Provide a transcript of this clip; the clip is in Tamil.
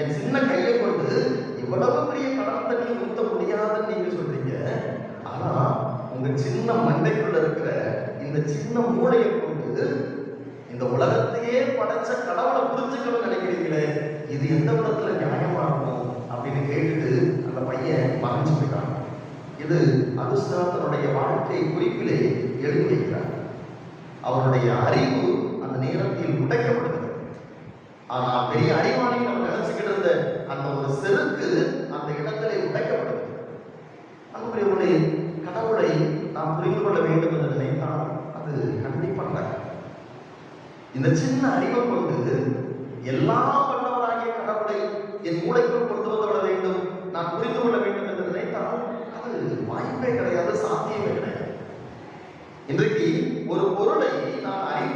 என் சின்ன கையை கொண்டு இவ்வளவு பெரிய கடல் தண்ணி ஊத்த முடியாதுன்னு நீங்க சொல்றீங்க. ஆனா உங்க சின்ன மண்டைக்குள்ள இருக்கிற இந்த சின்ன மூளையை கொண்டு இந்த உலகத்தையே படைச்ச கடவுளை புரிஞ்சுக்கணும்னு நினைக்கிறீங்களே, இது எந்த விதத்துல நியாயமா இருக்கும் அப்படின்னு கேட்டுட்டு அந்த பையன் மறைஞ்சு போயிட்டான். இது அகுஸ்தானுடைய வாழ்க்கை குறிப்பிலே எழுதி வைக்கிறார். அவருடைய அறிவு அந்த நேரத்தில் உடைக்கப்படுகிறது. ஆனால் பெரிய அறிவாளி நம்ம நினைச்சுக்கிட்டு இருந்த அந்த ஒரு செருக்கு அந்த இடத்திலே உடைக்கப்படுகிறது. அன்புடைய கடவுளை நாம் புரிந்து கொள்ள வேண்டும் என்று நினைத்தால் அது கண்டிப்பாக இந்த சின்ன அறிவை கொண்டு எல்லாம் வல்லவராகிய கடவுளை என் மூளைக்குள் கொண்டு வந்து விட வேண்டும், நான் புரிந்து கொள்ள வேண்டும் என்று நினைத்தால் அது வாய்ப்பே கிடையாது, சாத்தியமே கிடையாது. இன்றைக்கு ஒரு பொருளை நான் அறிந்து